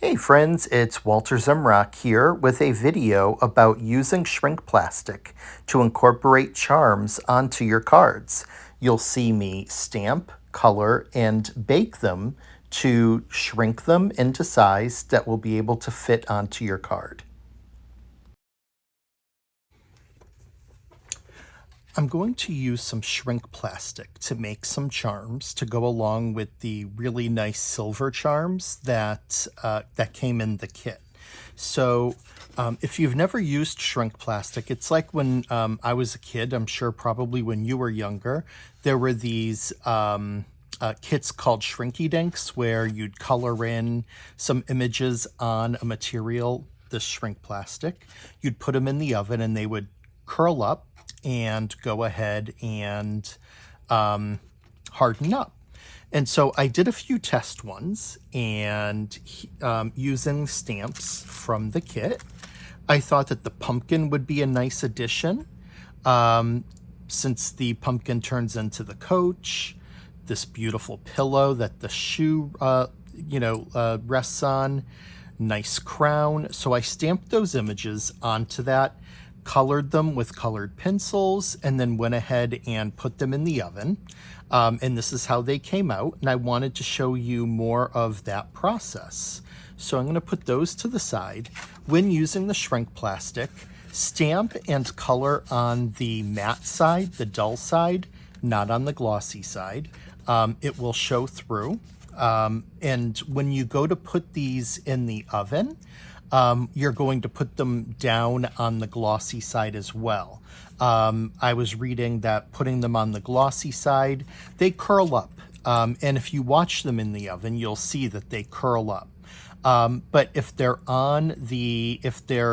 Hey friends, it's Walter Zumrock here with a video about using shrink plastic to incorporate charms onto your cards. You'll see me stamp, color, and bake them to shrink them into size that will be able to fit onto your card. I'm going to use some shrink plastic to make some charms to go along with the really nice silver charms that came in the kit. So if you've never used shrink plastic, it's like when I was a kid, I'm sure probably when you were younger, there were these kits called Shrinky Dinks where you'd color in some images on a material, this shrink plastic. You'd put them in the oven and they would curl up and go ahead and harden up. And so I did a few test ones and using stamps from the kit, I thought that the pumpkin would be a nice addition since the pumpkin turns into the coach, this beautiful pillow that the shoe, rests on, nice crown. So I stamped those images onto that, colored them with colored pencils, and then went ahead and put them in the oven. And this is how they came out. And I wanted to show you more of that process. So I'm going to put those to the side. When using the shrink plastic, stamp and color on the matte side, the dull side, not on the glossy side. It will show through. And when you go to put these in the oven, you're going to put them down on the glossy side as well. I was reading that putting them on the glossy side, they curl up. And if you watch them in the oven, you'll see that they curl up. But if they're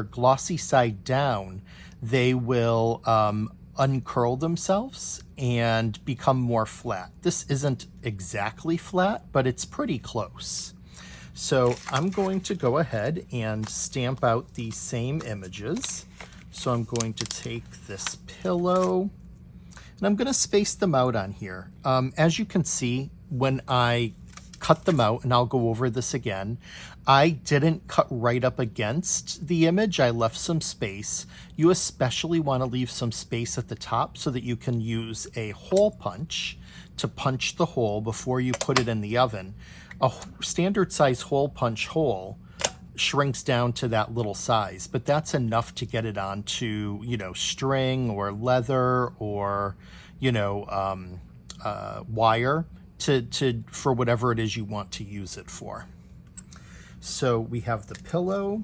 glossy side down, they will uncurl themselves and become more flat. This isn't exactly flat, but it's pretty close. So I'm going to go ahead and stamp out these same images. So I'm going to take this pillow and I'm going to space them out on here. As you can see, when I cut them out, and I'll go over this again, I didn't cut right up against the image. I left some space. You especially want to leave some space at the top so that you can use a hole punch to punch the hole before you put it in the oven. A standard size hole punch hole shrinks down to that little size, but that's enough to get it onto, string or leather or, wire for whatever it is you want to use it for. So we have the pillow,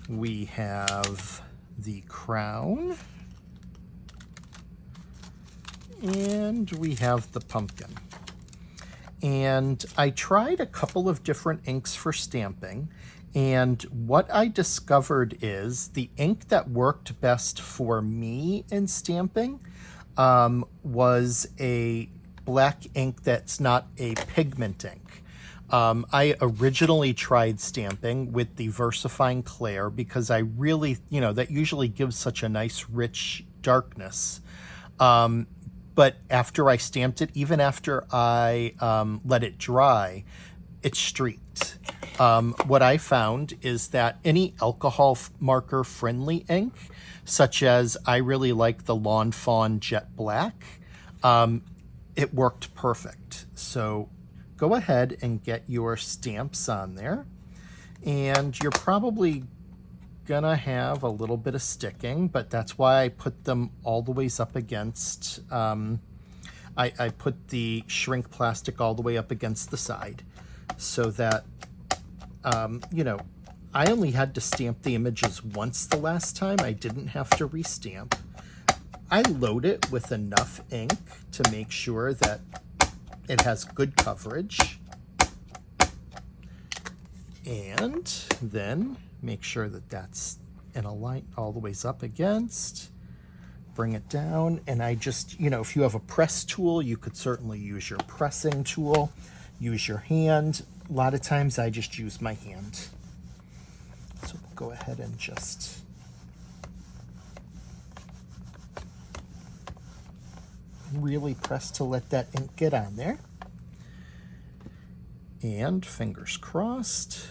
we have the crown, and we have the pumpkin. And I tried a couple of different inks for stamping, and what I discovered is the ink that worked best for me in stamping was a black ink that's not a pigment ink. I originally tried stamping with the VersaFine Clair because I really, that usually gives such a nice rich darkness. But after I stamped it, even after I let it dry, it streaked. What I found is that any alcohol marker friendly ink, such as I really like the Lawn Fawn Jet Black, it worked perfect. So go ahead and get your stamps on there. And you're probably gonna have a little bit of sticking, but that's why I put them all the ways up against, I put the shrink plastic all the way up against the side so that, I only had to stamp the images once the last time. I didn't have to restamp. I load it with enough ink to make sure that it has good coverage. And then make sure that that's in a line all the ways up against, bring it down. And I just, if you have a press tool, you could certainly use your pressing tool, use your hand. A lot of times I just use my hand. So we'll go ahead and just really press to let that ink get on there. And fingers crossed,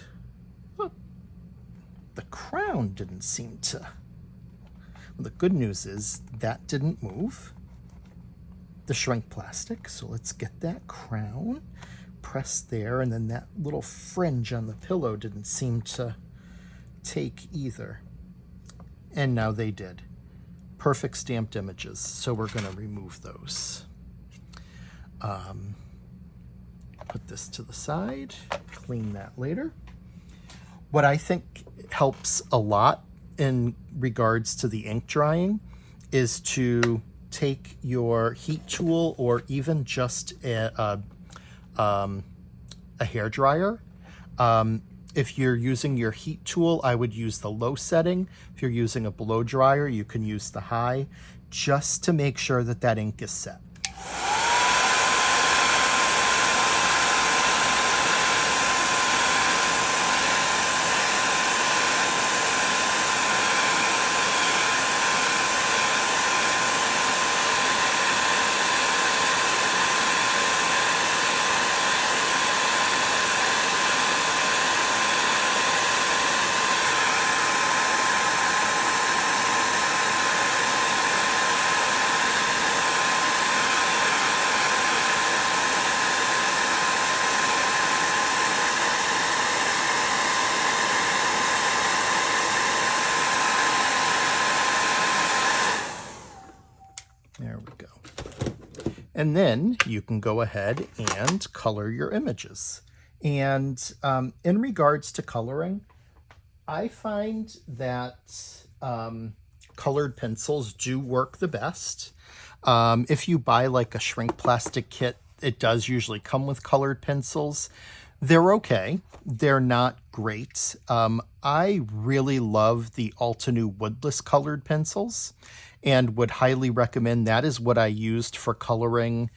the crown didn't seem to. Well, the good news is that didn't move, the shrink plastic. So let's get that crown pressed there, and then that little fringe on the pillow didn't seem to take either. And now they did. Perfect stamped images. So we're going to remove those. Put this to the side, clean that later. What I think helps a lot in regards to the ink drying is to take your heat tool or even just a hair dryer. If you're using your heat tool, I would use the low setting. If you're using a blow dryer, you can use the high, just to make sure that that ink is set. There we go. And then you can go ahead and color your images. And in regards to coloring, I find that colored pencils do work the best. If you buy like a shrink plastic kit, it does usually come with colored pencils. They're okay. They're not great. I really love the Altenew woodless colored pencils and would highly recommend. That is what I used for coloring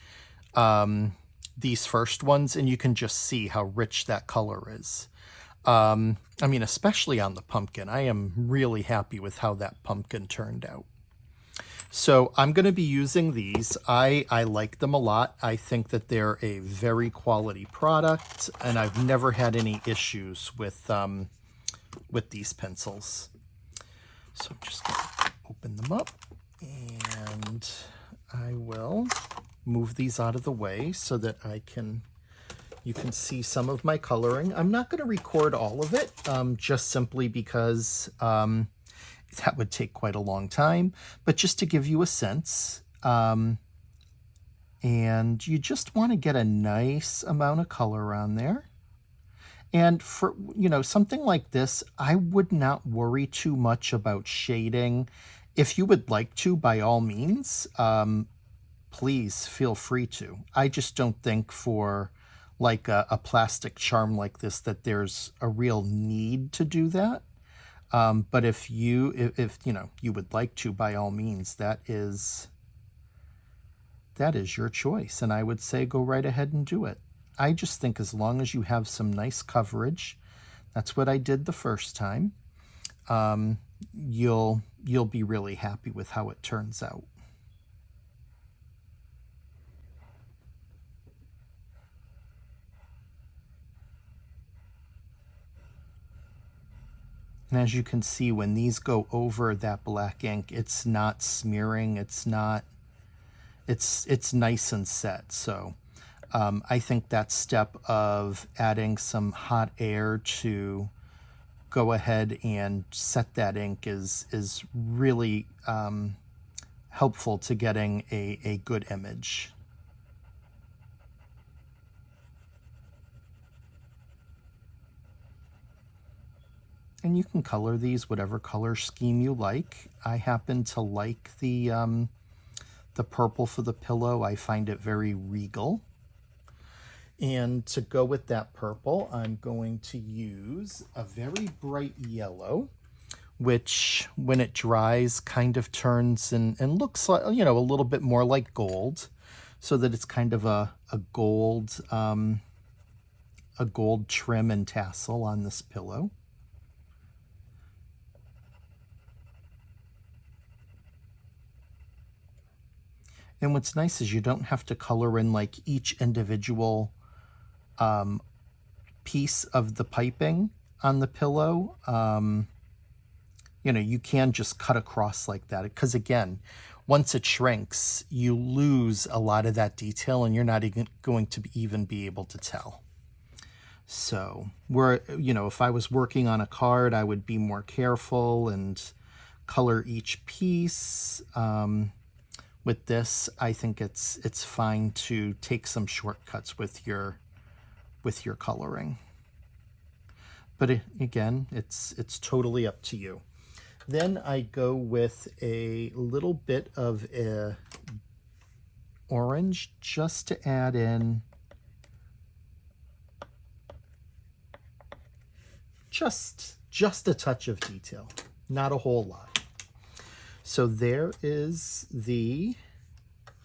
these first ones, and you can just see how rich that color is. I mean, especially on the pumpkin. I am really happy with how that pumpkin turned out. So I'm going to be using these. I like them a lot. I think that they're a very quality product, and I've never had any issues with these pencils. So I'm just going to open them up, and I will move these out of the way so that you can see some of my coloring. I'm not going to record all of it, just simply because that would take quite a long time, but just to give you a sense. And you just want to get a nice amount of color on there. And for, something like this, I would not worry too much about shading. If you would like to, by all means, please feel free to. I just don't think for like a plastic charm like this that there's a real need to do that. But if you would like to, by all means, that is your choice. And I would say go right ahead and do it. I just think as long as you have some nice coverage, that's what I did the first time, you'll be really happy with how it turns out. And as you can see, when these go over that black ink, it's not smearing. It's nice and set. So I think that step of adding some hot air to go ahead and set that ink is really helpful to getting a good image. And you can color these whatever color scheme you like. I happen to like the purple for the pillow. I find it very regal. And to go with that purple, I'm going to use a very bright yellow, which when it dries kind of turns and looks like, a little bit more like gold, so that it's kind of a gold trim and tassel on this pillow. And what's nice is you don't have to color in like each individual piece of the piping on the pillow. you know, you can just cut across like that, because again, once it shrinks, you lose a lot of that detail and you're not even going to even be able to tell. So you know, if I was working on a card, I would be more careful and color each piece. With this, I think it's fine to take some shortcuts with your coloring. But again, it's totally up to you. Then I go with a little bit of a orange just to add in just a touch of detail, not a whole lot. So there is the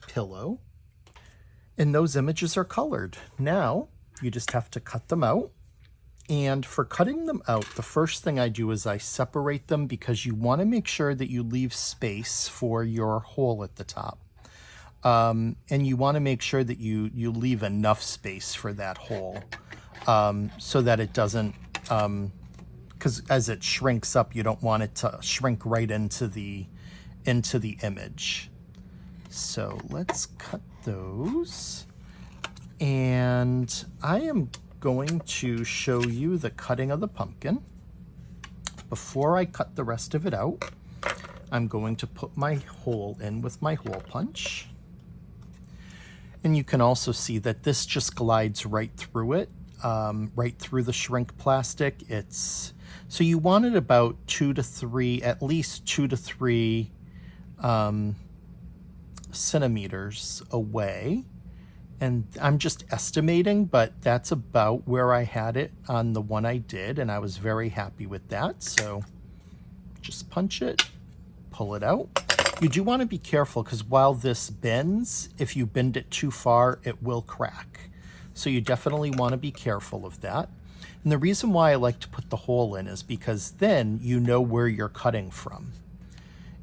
pillow, and those images are colored. Now you just have to cut them out. And for cutting them out, the first thing I do is I separate them, because you want to make sure that you leave space for your hole at the top. And you want to make sure that you leave enough space for that hole, so that it doesn't, because as it shrinks up, you don't want it to shrink right into the image. So let's cut those. And I am going to show you the cutting of the pumpkin. Before I cut the rest of it out, I'm going to put my hole in with my hole punch. And you can also see that this just glides right through it, right through the shrink plastic. So you want it about 2 to 3, at least 2 to 3 centimeters away. And I'm just estimating, but that's about where I had it on the one I did, and I was very happy with that. So just punch it, pull it out. You do want to be careful, because while this bends, if you bend it too far, it will crack. So you definitely want to be careful of that. And the reason why I like to put the hole in is because then you know where you're cutting from.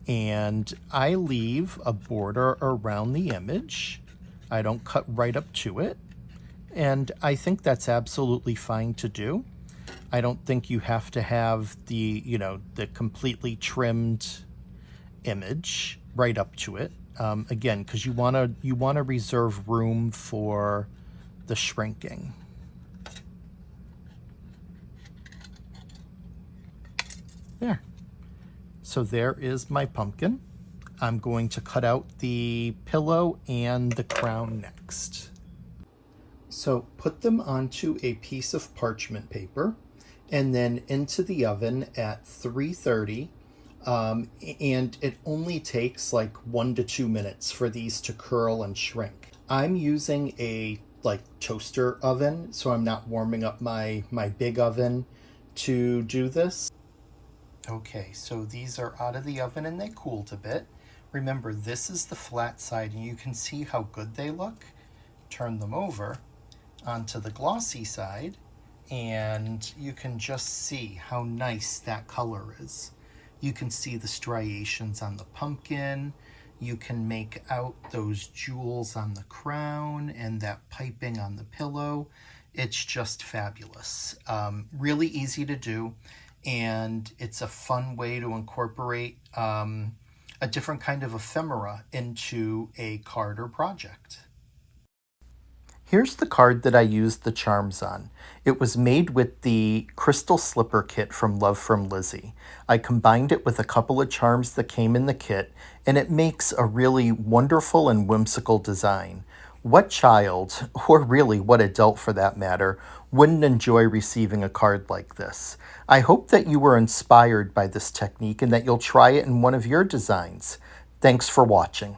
And I leave a border around the image. I don't cut right up to it. And I think that's absolutely fine to do. I don't think you have to have the, you know, the completely trimmed image right up to it. Again, because you want to reserve room for the shrinking. There. So there is my pumpkin. I'm going to cut out the pillow and the crown next. So put them onto a piece of parchment paper and then into the oven at 330. And it only takes like 1 to 2 minutes for these to curl and shrink. I'm using a toaster oven, so I'm not warming up my big oven to do this. Okay, so these are out of the oven and they cooled a bit. Remember, this is the flat side, and you can see how good they look. Turn them over onto the glossy side, and you can just see how nice that color is. You can see the striations on the pumpkin. You can make out those jewels on the crown and that piping on the pillow. It's just fabulous. Really easy to do, and it's a fun way to incorporate a different kind of ephemera into a card or project. Here's the card that I used the charms on. It was made with the crystal slipper kit from Love from Lizzie. I combined it with a couple of charms that came in the kit, and it makes a really wonderful and whimsical design. What child, or really what adult for that matter, wouldn't enjoy receiving a card like this? I hope that you were inspired by this technique and that you'll try it in one of your designs. Thanks for watching.